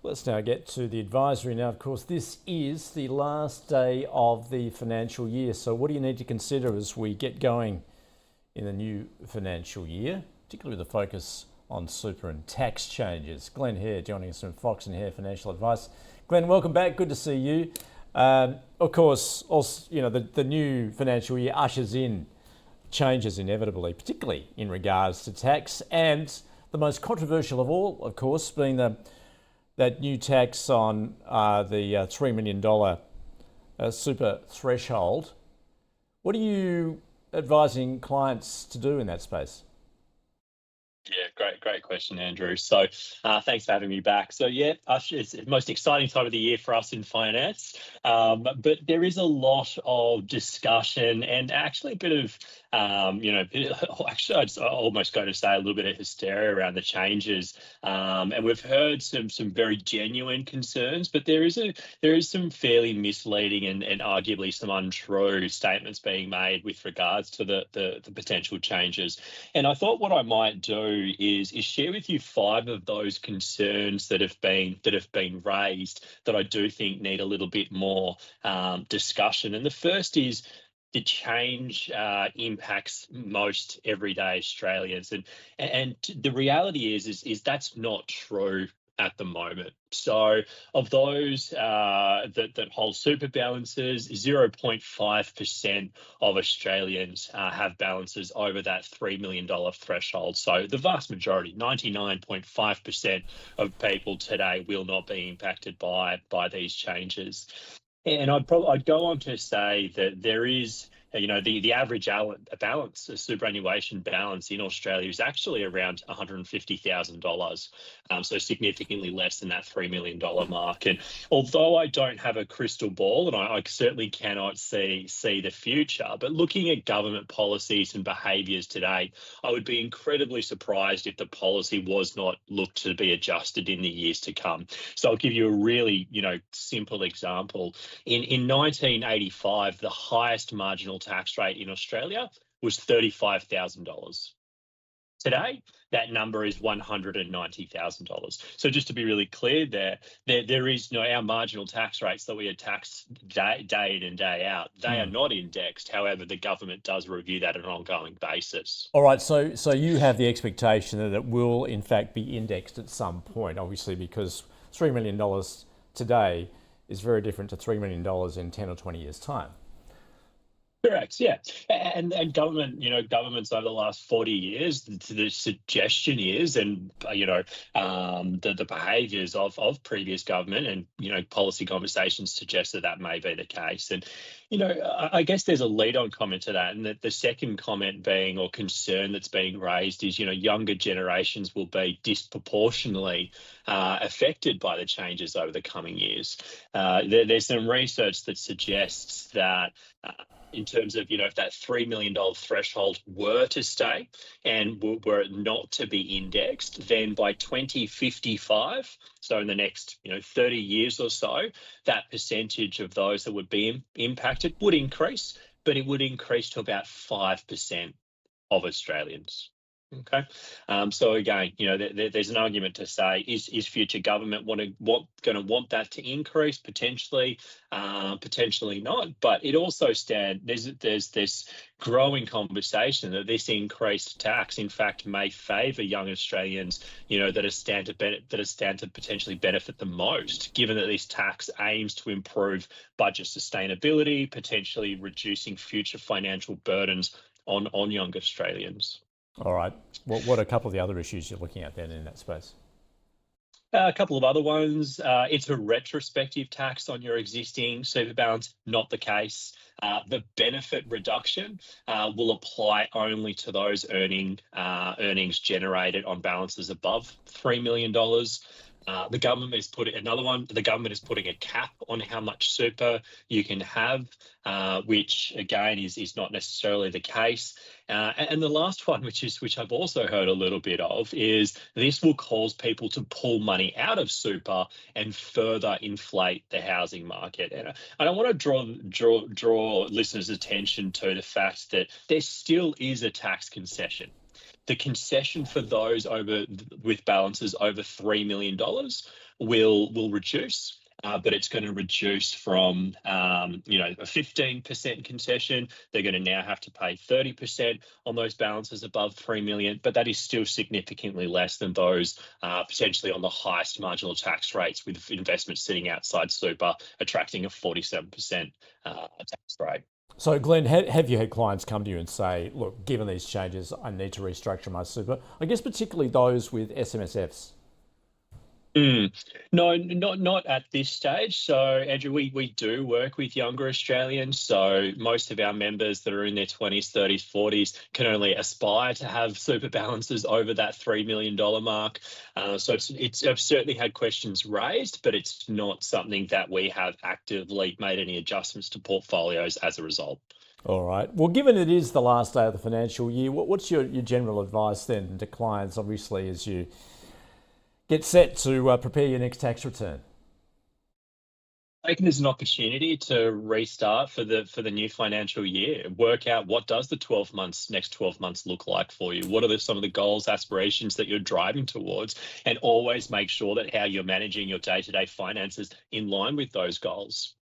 Let's now get to the advisory. Now, of course, this is the last day of the financial year. So what do you need to consider as we get going in the new financial year, particularly with the focus on super and tax changes? Glen Hare joining us from Fox and Hare Financial Advice. Glen, welcome back. Good to see you. Of course, also, the new financial year ushers in changes inevitably, particularly in regards to tax, and the most controversial of all, of course, being that new tax on the $3 million super threshold. What are you advising clients to do in that space? Yeah, great question, Andrew. So thanks for having me back. So it's the most exciting time of the year for us in finance, but there is a lot of discussion and actually a bit of, actually I'd almost go to say a little bit of hysteria around the changes. And we've heard some very genuine concerns, but there is some fairly misleading and arguably some untrue statements being made with regards to the potential changes. And I thought what I might do is share with you 5 of those concerns that have been raised that I do think need a little bit more discussion. And the first is the change impacts most everyday Australians, and the reality is that's not true at the moment. So of those that hold super balances, 0.5% of Australians have balances over that $3 million threshold. So the vast majority, 99.5% of people today will not be impacted by these changes. And I'd go on to say that there is, the average balance, the superannuation balance in Australia is actually around $150,000, so significantly less than that $3 million mark. And although I don't have a crystal ball, and I certainly cannot see the future, but looking at government policies and behaviours today, I would be incredibly surprised if the policy was not looked to be adjusted in the years to come. So I'll give you a really, simple example. In 1985, the highest marginal tax rate in Australia was $35,000. Today, that number is $190,000. So just to be really clear, there is our marginal tax rates that we are taxed day in and day out. They are not indexed. However, the government does review that on an ongoing basis. All right. So you have the expectation that it will in fact be indexed at some point, obviously, because $3 million today is very different to $3 million in 10 or 20 years' time. Correct, yeah. And governments over the last 40 years, the suggestion is, and, the behaviours of previous government and, policy conversations suggest that may be the case. And, I guess there's a lead-on comment to that. And the second comment being, or concern that's being raised is, younger generations will be disproportionately affected by the changes over the coming years. There's some research that suggests that in terms of, if that $3 million threshold were to stay and were it not to be indexed, then by 2055, so in the next 30 years or so, that percentage of those that would be impacted would increase, but it would increase to about 5% of Australians. Okay, so again, there's an argument to say, is future government going to want that to increase? Potentially, potentially not. But it also there's this growing conversation that this increased tax, in fact, may favour young Australians, that stand to potentially benefit the most, given that this tax aims to improve budget sustainability, potentially reducing future financial burdens on young Australians. All right. What are a couple of the other issues you're looking at then in that space? A couple of other ones. It's a retrospective tax on your existing super balance, not the case. The benefit reduction will apply only to those earnings generated on balances above $3 million. The government is putting a cap on how much super you can have, which again is not necessarily the case. And the last one, which I've also heard a little bit of, is this will cause people to pull money out of super and further inflate the housing market. And I want to draw listeners' attention to the fact that there still is a tax concession. The concession for those with balances over $3 million will reduce. But it's going to reduce from, a 15% concession. They're going to now have to pay 30% on those balances above 3 million, but that is still significantly less than those potentially on the highest marginal tax rates, with investments sitting outside super attracting a 47% tax rate. So, Glenn, have you had clients come to you and say, look, given these changes, I need to restructure my super? I guess particularly those with SMSFs. No, not at this stage. So, Andrew, we do work with younger Australians. So most of our members that are in their 20s, 30s, 40s can only aspire to have super balances over that $3 million mark. So I've certainly had questions raised, but it's not something that we have actively made any adjustments to portfolios as a result. All right. Well, given it is the last day of the financial year, what's your general advice then to clients, obviously, as you get set to prepare your next tax return? Taken as an opportunity to restart for the new financial year. Work out, what does the next 12 months look like for you? What are some of the goals, aspirations that you're driving towards? And always make sure that how you're managing your day-to-day finances in line with those goals.